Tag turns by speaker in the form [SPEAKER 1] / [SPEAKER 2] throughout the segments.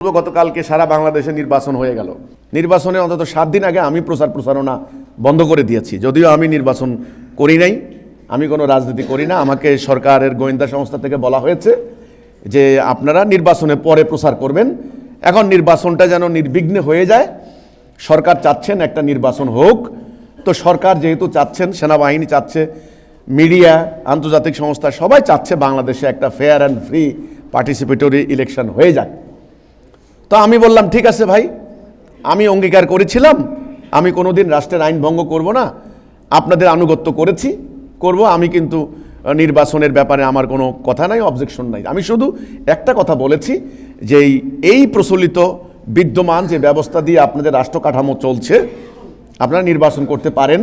[SPEAKER 1] গতকালকে সারা বাংলাদেশে নির্বাচন হয়ে গেল। নির্বাচনে অন্তত 7 দিন আগে আমি প্রচারণা বন্ধ করে দিয়েছি। যদিও আমি নির্বাচন করি নাই, আমি কোনো রাজনীতি করি না। আমাকে সরকারের গোয়েন্দা সংস্থা থেকে বলা হয়েছে যে আপনারা নির্বাচনের পরে প্রচার করবেন। এখন নির্বাচনটা যেন নির্বিঘ্নে হয়ে যায়, সরকার চাচ্ছেন একটা নির্বাচন হোক। তো সরকার যেহেতু চাচ্ছেন, সেনাবাহিনী চাচ্ছে, মিডিয়া, আন্তর্জাতিক সংস্থা সবাই চাচ্ছে বাংলাদেশে একটা fair and free participatory election হয়ে যাক। তো আমি বললাম ঠিক আছে ভাই, আমি অঙ্গীকার করেছিলাম আমি কোনোদিন রাষ্ট্রের আইন ভঙ্গ করব না, আপনাদের আনুগত্য করব। আমি কিন্তু নির্বাচনের ব্যাপারে আমার কোনো কথা নাই, অবজেকশন নাই। আমি শুধু একটা কথা বলেছি যে এই প্রচলিত বিদ্যমান যে ব্যবস্থা দিয়ে আপনাদের রাষ্ট্র কাঠামো চলছে, আপনারা নির্বাচন করতে পারেন।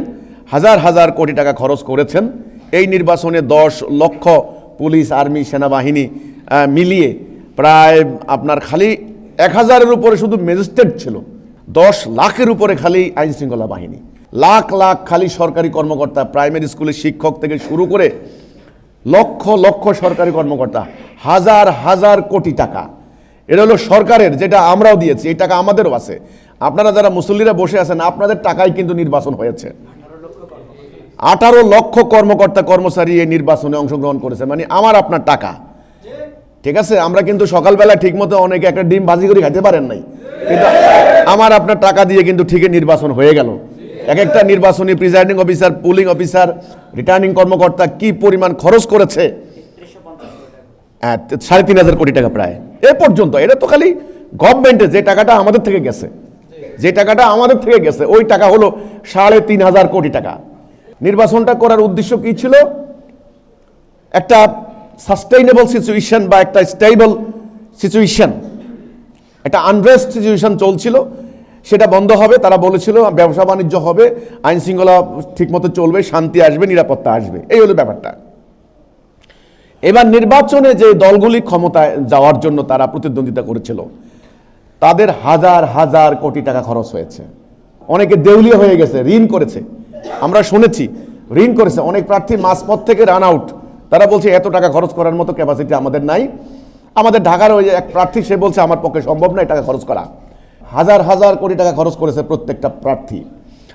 [SPEAKER 1] হাজার হাজার কোটি টাকা খরচ করেছেন এই নির্বাচনে। 10 লক্ষ পুলিশ, আর্মি, সেনাবাহিনী মিলিয়ে প্রায় আপনার খালি 1000-এর উপরে শুধু ম্যাজিস্ট্রেট ছিল, 10 লাখের উপরে খালি আইন শৃঙ্খলা বাহিনী, লাখ লাখ খালি সরকারি কর্মকর্তা, প্রাইমারি স্কুলের শিক্ষক থেকে শুরু করে লক্ষ লক্ষ সরকারি কর্মকর্তা, হাজার হাজার কোটি টাকা। এটা হলো সরকারের, যেটা আমরাও দিয়েছি, এই টাকা আমাদেরও আছে। আপনারা যারা মুসল্লিরা বসে আছেন, আপনাদের টাকায় কিন্তু নির্বাচন হয়েছে। 18 লক্ষ কর্মকর্তা কর্মচারী এই নির্বাচনে অংশগ্রহণ করেছে, মানে আমার আপনার টাকা। ঠিক আছে, আমরা কিন্তু সকালবেলা ঠিকমতো অনেকে একটা ডিম ভাজি করে খাইতে পারেন নাই, কিন্তু আমার আপনার টাকা দিয়ে কিন্তু ঠিকই নির্বাচন হয়ে গেল। এক একটা নির্বাচনী presiding officer, pulling officer, returning কর্মকর্তা কি পরিমাণ খরচ করেছে, 3500 কোটি টাকা প্রায় এ পর্যন্ত। এটা তো খালি গভর্নমেন্টের যে টাকাটা আমাদের থেকে গেছে, ওই টাকা হলো 3500 কোটি টাকা। নির্বাচনটা করার উদ্দেশ্য কি ছিল? একটা সাস্টেইনেবল সিচুয়েশন বা একটা স্টেবল সিচুয়েশন, একটা আনরেস্ট সিচুয়েশন চলছিল, সেটা বন্ধ হবে। তারা বলেছিল ব্যবসা বাণিজ্য হবে, আইন শৃঙ্খলা ঠিকমতো চলবে, শান্তি আসবে, নিরাপত্তা আসবে, এই হলো ব্যাপারটা। এবার নির্বাচনে যে দলগুলি ক্ষমতায় যাওয়ার জন্য তারা প্রতিদ্বন্দ্বিতা করেছিল, তাদের হাজার হাজার কোটি টাকা খরচ হয়েছে। অনেকে দেউলিয়া হয়ে গেছে, ঋণ করেছে, আমরা শুনেছি ঋণ করেছে। অনেক প্রার্থী মাঝপথ থেকে রান আউট, তারা বলছে এত টাকা খরচ করার মতো ক্যাপাসিটি আমাদের নাই। আমাদের ঢাকার ওই এক প্রার্থী, সে বলছে আমার পক্ষে সম্ভব না এই টাকা খরচ করা। হাজার হাজার কোটি টাকা খরচ করেছে প্রত্যেকটা প্রার্থী,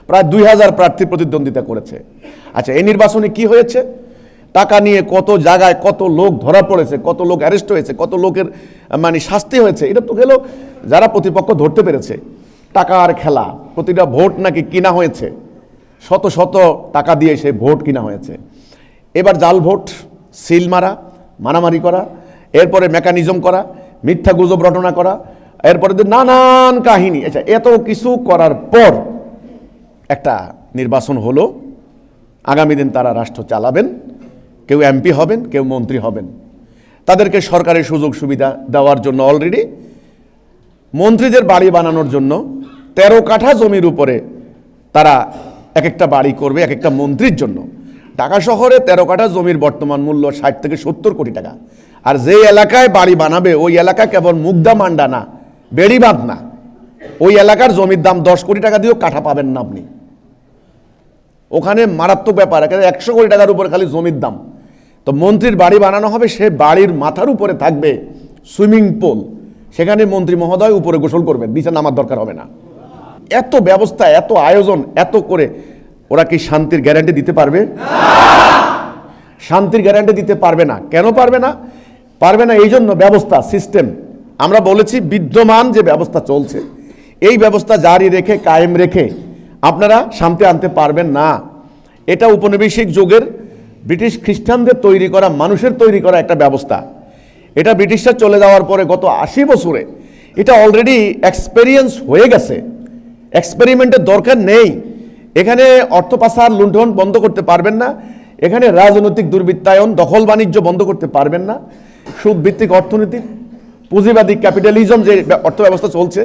[SPEAKER 1] প্রায় 2000 প্রার্থী প্রতিদ্বন্দ্বিতা করেছে। আচ্ছা, এই নির্বাচনে কি হয়েছে? টাকা নিয়ে কত জায়গায় কত লোক ধরা পড়েছে, কত লোক অ্যারেস্ট হয়েছে, কত লোকের মানে শাস্তি হয়েছে, এটা তো গেল যারা প্রতিপক্ষ ধরতে পেরেছে। টাকার খেলা, প্রতিটা ভোট নাকি কিনা হয়েছে, শত শত টাকা দিয়ে সেই ভোট কিনা হয়েছে। এবার জাল ভোট, সিল মারা, মারামারি করা, এরপরে মেকানিজম করা, মিথ্যা গুজব রটনা করা, এরপরে নানান কাহিনী। আচ্ছা, এত কিছু করার পর একটা নির্বাচন হলো। আগামী দিন তারা রাষ্ট্র চালাবেন, কেউ এমপি হবেন, কেউ মন্ত্রী হবেন। তাদেরকে সরকারের সুযোগ সুবিধা দেওয়ার জন্য অলরেডি মন্ত্রীদের বাড়ি বানানোর জন্য 13 কাঠা জমির উপরে তারা এক একটা বাড়ি করবে এক একটা মন্ত্রীর জন্য। ঢাকা শহরে 13 কাঠা জমির বর্তমান মূল্য 60 থেকে 70 কোটি টাকা। আর যে এলাকায় বাড়ি বানাবে ওই এলাকা কেবল মুগদা মান্ডা না, বেড়িবাঁধ না, ওই এলাকার জমির দাম 10 কোটি টাকা দিয়েও কাঠা পাবেন না আপনি। ওখানে মারাত্মক ব্যাপার, এখানে 100 কোটি টাকার উপরে খালি জমির দাম। তো মন্ত্রীর বাড়ি বানানো হবে, সে বাড়ির মাথার উপরে থাকবে সুইমিং পুল, সেখানে মন্ত্রী মহোদয় উপরে গোসল করবেন, নিচে নামার দরকার হবে না। এত ব্যবস্থা, এত আয়োজন, এত করে ওরা কি শান্তির গ্যারান্টি দিতে পারবে? শান্তির গ্যারান্টি দিতে পারবে না। কেন পারবে না? এই জন্য ব্যবস্থা, সিস্টেম। আমরা বলেছি বিদ্যমান যে ব্যবস্থা চলছে, এই ব্যবস্থা জারি রেখে, কায়েম রেখে আপনারা শান্তি আনতে পারবেন না। এটা উপনিবেশিক যুগের ব্রিটিশ খ্রিস্টানদের তৈরি করা, মানুষের তৈরি করা একটা ব্যবস্থা। এটা ব্রিটিশরা চলে যাওয়ার পরে গত 80 বছরে এটা অলরেডি এক্সপেরিয়েন্স হয়ে গেছে। এক্সপেরিমেন্টের দরকার নেই। এখানে অর্থ পাচার, লুণ্ঠন বন্ধ করতে পারবেন না। এখানে রাজনৈতিক দুর্বৃত্তায়ন, দখল বাণিজ্য বন্ধ করতে পারবেন না। সুদ ভিত্তিক অর্থনীতি, পুঁজিবাদী ক্যাপিটালিজম যে অর্থ ব্যবস্থা চলছে,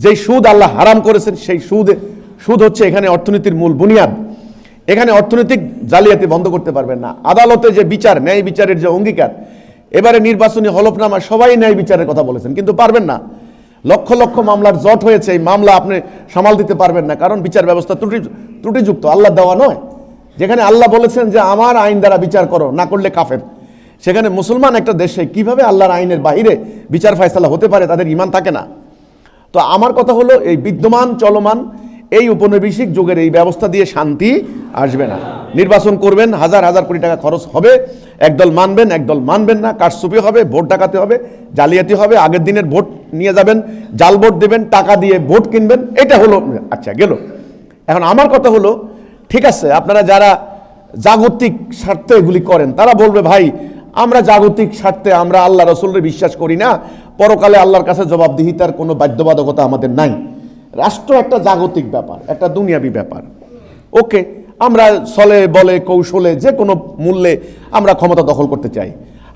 [SPEAKER 1] যেই সুদ আল্লাহ হারাম করেছেন, সেই সুদ হচ্ছে এখানে অর্থনীতির মূল বুনিয়াদ। এখানে অর্থনৈতিক জালিয়াতি বন্ধ করতে পারবেন না। আদালতে যে বিচার, ন্যায় বিচারের যে অঙ্গীকার, এবারে নির্বাচনী হলফনামা সবাই ন্যায় বিচারের কথা বলেছেন, কিন্তু পারবেন না। লক্ষ লক্ষ মামলার জট হয়েছে, এই মামলা আপনি সামাল দিতে পারবেন না, কারণ বিচার ব্যবস্থা ত্রুটিযুক্ত, আল্লাহ দেওয়া নয়। যেখানে আল্লাহ বলেছেন যে আমার আইন দ্বারা বিচার করো, না করলে কাফের, সেখানে মুসলমান একটা দেশে কিভাবে আল্লাহর আইনের বাইরে বিচার ফয়সালা হতে পারে? তাদের ঈমান থাকে না। তো আমার কথা হলো এই বিদ্যমান চলমান এই উপনিবেশিক যুগের এই ব্যবস্থা দিয়ে শান্তি আসবে না। নির্বাচন করবেন, হাজার হাজার কোটি টাকা খরচ হবে, একদল মানবেন একদল মানবেন না, কারচুপি হবে, ভোট ডাকাতি হবে, জালিয়াতি হবে, আগের দিনের ভোট নিয়ে যাবেন, জাল ভোট দেবেন, টাকা দিয়ে ভোট কিনবেন, এটা হলো আচ্ছা গেল। এখন আমার কথা হলো ঠিক আছে, আপনারা যারা জাগতিক স্বার্থে এগুলি করেন তারা বলবে ভাই আমরা জাগতিক স্বার্থে আমরা আল্লাহ রসুলকে বিশ্বাস করি না, পরকালে আল্লাহর কাছে জবাবদিহিতার কোনো বাধ্যবাধকতা আমাদের নাই। রাষ্ট্র একটা জাগতিক ব্যাপার, একটা দুনিয়াবী ব্যাপার। ওকে, আমরা ছলে বলে কৌশলে যে কোনো মূল্যে আমরা ক্ষমতা দখল করতে চাই,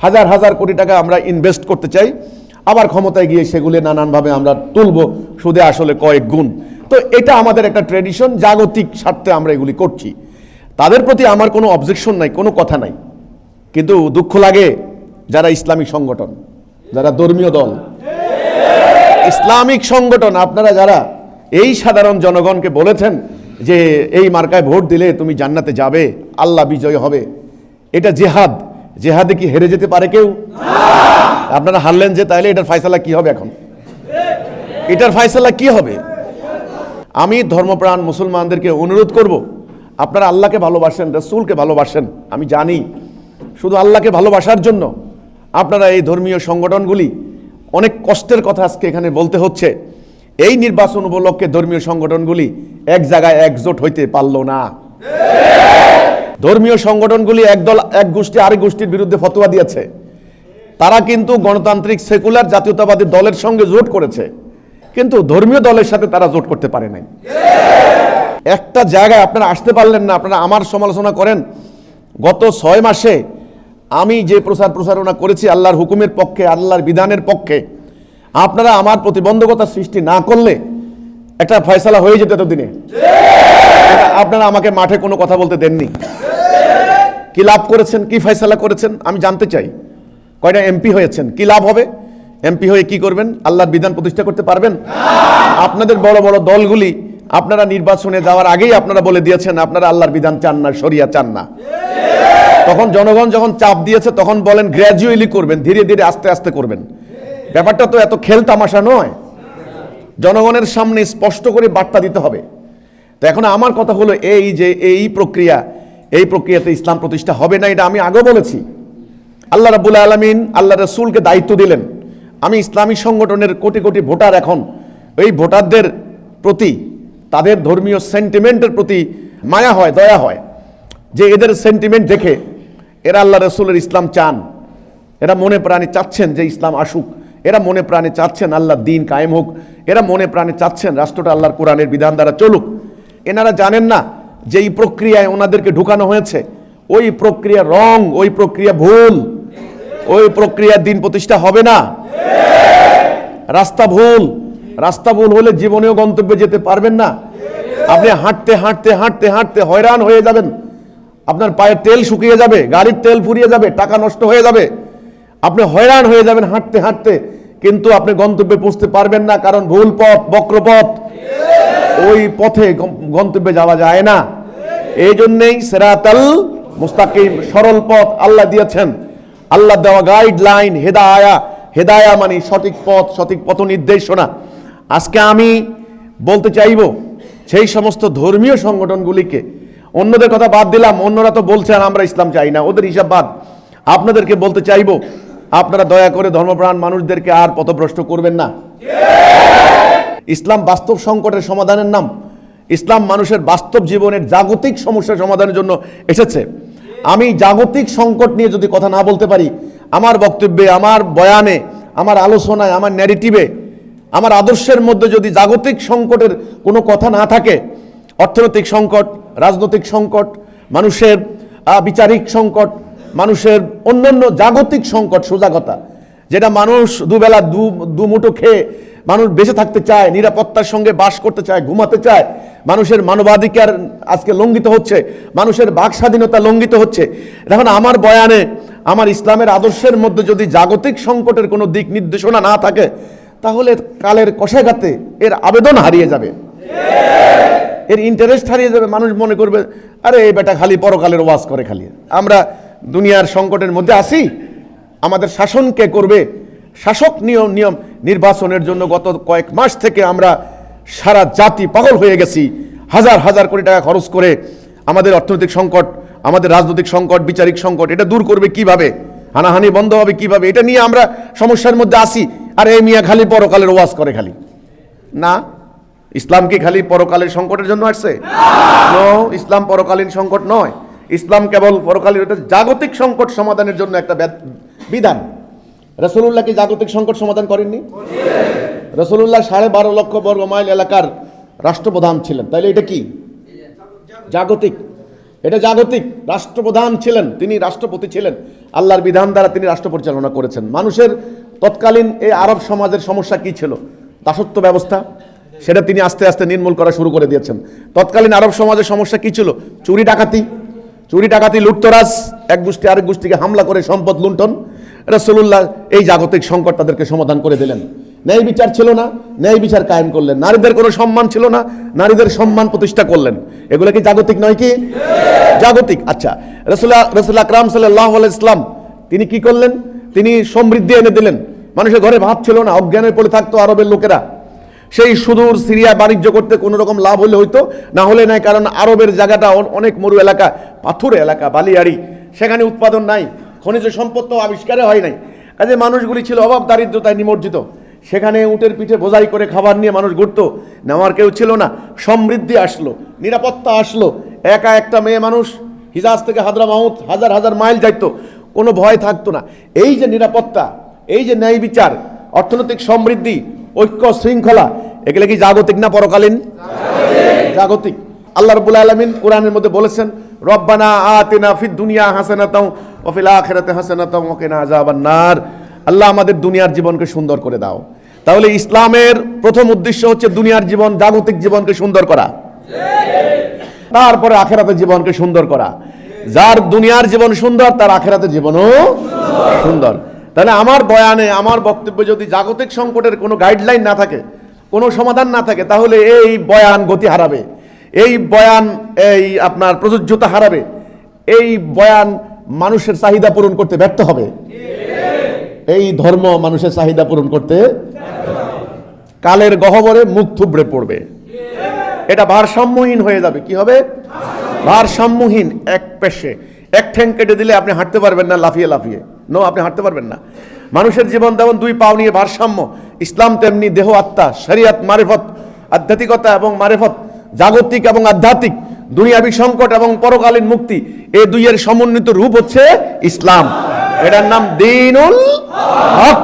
[SPEAKER 1] হাজার হাজার কোটি টাকা আমরা ইনভেস্ট করতে চাই, আবার ক্ষমতায় গিয়ে সেগুলি নানানভাবে আমরা তুলব সুদে আসলে কয়েক গুণ। তো এটা আমাদের একটা ট্র্যাডিশন, জাগতিক স্বার্থে আমরা এগুলি করছি, তাদের প্রতি আমার কোনো অবজেকশন নাই, কোনো কথা নাই। কিন্তু দুঃখ লাগে যারা ইসলামিক সংগঠন, যারা ধর্মীয় দল, ইসলামিক সংগঠন, আপনারা যারা এই সাধারণ জনগণকে বলেছেন যে এই মার্কায় ভোট দিলে তুমি জান্নাতে যাবে, আল্লাহ বিজয় হবে, এটা জেহাদ, জেহাদে কি হেরে যেতে পারে কেউ? আপনারা হারলেন যে, তাইলে এটার ফয়সালা কি হবে? এখন এটার ফয়সালা কি হবে? আমি ধর্মপ্রাণ মুসলমানদেরকে অনুরোধ করব, আপনারা আল্লাহকে ভালোবাসেন, রাসূলকে ভালোবাসেন, আমি জানি। শুধু আল্লাহকে ভালোবাসার জন্য আপনারা এই ধর্মীয় সংগঠনগুলি, অনেক কষ্টের কথা আজকে এখানে বলতে হচ্ছে, এই নির্বাচন উপলক্ষে ধর্মীয় সংগঠনগুলি এক জায়গায় একজোট হইতে পারল না। ধর্মীয় সংগঠনগুলি একদল এক গোষ্ঠী আরেক গোষ্ঠীর বিরুদ্ধে ফতোয়া দিয়েছে, তারা কিন্তু গণতান্ত্রিক সেকুলার জাতীয়তাবাদী দলের সঙ্গে জোট করেছে, কিন্তু ধর্মীয় দলের সাথে তারা জোট করতে পারে নাই। একটা জায়গায় আপনারা আসতে পারলেন না। আপনারা আমার সমালোচনা করেন, গত 6 মাসে আমি যে প্রচারণা করেছি আল্লাহর হুকুমের পক্ষে, আল্লাহর বিধানের পক্ষে, আপনারা আমার প্রতিবন্ধকতা সৃষ্টি না করলে একটা ফয়সালা হয়ে যেত এতদিনে। আপনারা আমাকে মাঠে কোনো কথা বলতে দেননি। কি লাভ করেছেন, কি ফয়সালা করেছেন আমি জানতে চাই। কয়টা এমপি হয়েছেন, কি লাভ হবে? এমপি হয়ে কি করবেন? আল্লাহর বিধান প্রতিষ্ঠা করতে পারবেন? আপনাদের বড় বড় দলগুলি আপনারা নির্বাচনে যাওয়ার আগেই আপনারা বলে দিয়েছেন আপনারা আল্লাহর বিধান চান না, শরিয়া চান না। তখন জনগণ যখন চাপ দিয়েছে তখন বলেন গ্র্যাজুয়ালি করবেন, ধীরে ধীরে আস্তে আস্তে করবেন। ব্যাপারটা তো এত খেল তামাশা নয়, জনগণের সামনে স্পষ্ট করে বার্তা দিতে হবে। তো এখন আমার কথা হলো এই যে এই প্রক্রিয়াতে ইসলাম প্রতিষ্ঠা হবে না, এটা আমি আগেও বলেছি। আল্লাহ রাব্বুল আলামিন আল্লাহ রাসূলকে দায়িত্ব দিলেন। আমি ইসলামী সংগঠনের কোটি কোটি ভোটার, এখন এই ভোটারদের প্রতি, তাদের ধর্মীয় সেন্টিমেন্টের প্রতি মায়া হয়, দয়া হয়, যে এদের সেন্টিমেন্ট দেখে এরা আল্লাহ রাসূলের ইসলাম চান, এরা মনে প্রাণে চাচ্ছেন যে ইসলাম আসুক, এরা মনে প্রাণে চাচ্ছেন আল্লাহর দ্বীন কায়েম হোক, এরা মনে প্রাণে চাচ্ছেন রাষ্ট্রটা আল্লাহর কোরআনের বিধান দ্বারা চলুক। এনারা জানেন না যে এই প্রক্রিয়ায় ওনাদেরকে ঢুকানো হয়েছে, ওই প্রক্রিয়া রং, ওই প্রক্রিয়া ভুল, ওই প্রক্রিয়ার দিন প্রতিষ্ঠা হবে না। রাস্তা ভুল হলে জীবনেও গন্তব্যে যেতে পারবেন না। আপনি হাঁটতে হাঁটতে হাঁটতে হাঁটতে হয়রান হয়ে যাবেন, আপনার পায়ের তেল শুকিয়ে যাবে, গাড়ির তেল ফুরিয়ে যাবে, টাকা নষ্ট হয়ে যাবে, আপনি হয়রান হয়ে যাবেন হাঁটতে হাঁটতে, কিন্তু আপনি গন্তব্যে পৌঁছতে পারবেন না, কারণ ভুল পথ, বক্রপথ, ওই পথে গন্তব্যে যাওয়া যায় না। এই জন্যেই সিরাতাল মুস্তাকিম, সরল পথ আল্লাহ দিয়েছেন, আল্লাহ দেওয়া গাইডলাইন, হেদায়া মানে সঠিক পথ, সঠিক পথ নির্দেশনা। আজকে আমি বলতে চাইব সেই সমস্ত ধর্মীয় সংগঠনগুলিকে, অন্যদের কথা বাদ দিলাম, অন্যরা তো বলছেন আমরা ইসলাম চাই না, ওদের হিসাব বাদ, আপনাদেরকে বলতে চাইব আপনারা দয়া করে ধর্মপ্রাণ মানুষদেরকে আর পথভ্রষ্ট করবেন না। ইসলাম বাস্তব সংকটের সমাধানের নাম, ইসলাম মানুষের বাস্তব জীবনের জাগতিক সমস্যার সমাধানের জন্য এসেছে। আমি জাগতিক সংকট নিয়ে যদি কথা না বলতে পারি, আমার বক্তব্যে, আমার বয়ানে, আমার আলোচনায়, আমার ন্যারেটিভে, আমার আদর্শের মধ্যে যদি জাগতিক সংকটের কোনো কথা না থাকে, অর্থনৈতিক সংকট, রাজনৈতিক সংকট, মানুষের বিচারিক সংকট, মানুষের অন্যান্য জাগতিক সংকট, সোজা কথা, যেটা মানুষ দুবেলা দুমুঠো খেয়ে মানুষ বেঁচে থাকতে চায়, নিরাপত্তার সঙ্গে বাস করতে চায়, ঘুমাতে চায়, মানুষের মানবাধিকার আজকে লঙ্ঘিত হচ্ছে, মানুষের বাক স্বাধীনতা লঙ্ঘিত হচ্ছে। দেখুন, আমার বয়ানে, আমার ইসলামের আদর্শের মধ্যে যদি জাগতিক সংকটের কোনো দিক নির্দেশনা না থাকে, তাহলে কালের কষাঘাতে এর আবেদন হারিয়ে যাবে, এর ইন্টারেস্ট হারিয়ে যাবে। মানুষ মনে করবে আরে এই বেটা খালি পরকালের ওয়াজ করে, খালি আমরা দুনিয়ার সংকটের মধ্যে আছি, আমাদের শাসন কে করবে? শাসক নিয়ম নির্বাচনের জন্য গত কয়েক মাস থেকে আমরা সারা জাতি পাগল হয়ে গেছি। হাজার হাজার কোটি টাকা খরচ করে আমাদের অর্থনৈতিক সংকট, আমাদের রাজনৈতিক সংকট, বিচারিক সংকট, এটা দূর করবে কিভাবে, হানাহানি বন্ধ হবে কিভাবে, এটা নিয়ে আমরা সমস্যার মধ্যে আসি। আর এই মিয়া খালি পরকালের ওয়াজ করে খালি। না, ইসলাম কি খালি পরকালের সংকটের জন্য আসছে? নো, ইসলাম পরকালীন সংকট নয়। ইসলাম কেবল পরকালীন, এটা জাগতিক সংকট সমাধানের জন্য একটা বিধান। রাসূলুল্লাহ কি জাগতিক সংকট সমাধান করেননি? রাসূলুল্লাহ 12.5 লক্ষ বর্গ মাইল এলাকার রাষ্ট্রপ্রধান ছিলেন, তাইলে এটা কি জাগতিক? এটা জাগতিক। রাষ্ট্রপ্রধান ছিলেন, তিনি রাষ্ট্রপতি ছিলেন, আল্লাহর বিধান দ্বারা তিনি রাষ্ট্র পরিচালনা করেছেন। মানুষের তৎকালীন এই আরব সমাজের সমস্যা কি ছিল? দাসত্ব ব্যবস্থা, সেটা তিনি আস্তে আস্তে নির্মূল করা শুরু করে দিয়েছেন। তৎকালীন আরব সমাজের সমস্যা কি ছিল? চুরি ডাকাতি, লুটতরাজ, এক গোষ্ঠী আরেক গোষ্ঠীকে হামলা করে সম্পদ লুণ্ঠন। রাসূলুল্লাহ এই জাগতিক সংকট তাদেরকে সমাধান করে দিলেন। ন্যায় বিচার ছিল না, ন্যায় বিচার কায়েম করলেন। নারীদের কোনো সম্মান ছিল না, নারীদের সম্মান প্রতিষ্ঠা করলেন। এগুলো কি জাগতিক নয় কি? জাগতিক। আচ্ছা, রাসূল আকরাম সাল্লাল্লাহু আলাইহি ওয়াসাল্লাম তিনি কি করলেন? তিনি সমৃদ্ধি এনে দিলেন। মানুষের ঘরে ভাত ছিল না, অজ্ঞানে পড়ে থাকতো আরবের লোকেরা। সেই সুদূর সিরিয়া বাণিজ্য করতে কোনো রকম লাভ হলে হইতো, না হলে নাই। কারণ আরবের জায়গাটা অনেক মরু এলাকা, পাথুরে এলাকা, বালিয়াড়ি, সেখানে উৎপাদন নাই, খনিজ সম্পদ তো আবিষ্কারে হয় নাই। কাজে মানুষগুলি ছিল অভাব দারিদ্রতায় নিমজ্জিত। সেখানে উটের পিঠে বোঝাই করে খাবার নিয়ে মানুষ ঘুরতো, নেওয়ার কেউ ছিল না। সমৃদ্ধি আসলো, নিরাপত্তা আসলো। একা একটা মেয়ে মানুষ হিজাজ থেকে হাদরামাউত হাজার হাজার মাইল যাইতো, কোনো ভয় থাকতো না। এই যে নিরাপত্তা, এই যে ন্যায় বিচার, অর্থনৈতিক সমৃদ্ধি, ঐক্য শৃঙ্খলা, এগুলো কি জাগতিক না পরকালীন? জাগতিক। আল্লাহ রাব্বুল আলামিন কোরআনের মধ্যে বলেছেন, রব্বানা আতিনা ফিদ দুনিয়া হাসানাতাও ওয়া ফিল আখিরাতি হাসানাতাও ওয়া কিনা আযাবান নার। আল্লাহ আমাদের দুনিয়ার জীবনকে সুন্দর করে দাও। তাহলে ইসলামের প্রথম উদ্দেশ্য হচ্ছে দুনিয়ার জীবন, জাগতিক জীবনকে সুন্দর করা, তারপরে আখিরাতের জীবনকে সুন্দর করা। যার দুনিয়ার জীবন সুন্দর, তার আখিরাতের জীবনও সুন্দর। তাহলে আমার বয়ানে, আমার বক্তব্যে যদি জাগতিক সংকটের কোনো গাইডলাইন না থাকে, কোনো সমাধান না থাকে, তাহলে এই বয়ান গতি হারাবে, এই বয়ান আপনার প্রযোজ্যতা হারাবে, এই বয়ান মানুষের চাহিদা পূরণ করতে ব্যর্থ হবে। এই ধর্ম মানুষের চাহিদা পূরণ করতে কালের গহ্বরে মুখ থুবড়ে পড়বে। এটা ভারসাম্যহীন হয়ে যাবে। কি হবে? ভারসাম্যহীন। এক পেশে এক ঠ্যাং কেটে দিলে আপনি হাঁটতে পারবেন না লাফিয়ে লাফিয়ে। নো, আপনি হাঁটতে পারবেন না। মানুষের জীবন যেমন দুই পাও নিয়ে ভারসাম্য, ইসলাম তেমনি দেহ আত্মা, শরিয়ত মারিফত, আধ্যাত্মিকতা এবং মারিফত, জাগতিক এবং আধ্যাত্মিক, দুনিয়াবী সংকট এবং পরকালীন মুক্তি, এই দুইয়ের সমন্বিত রূপ হচ্ছে ইসলাম। এটার নাম দ্বীনুল হক।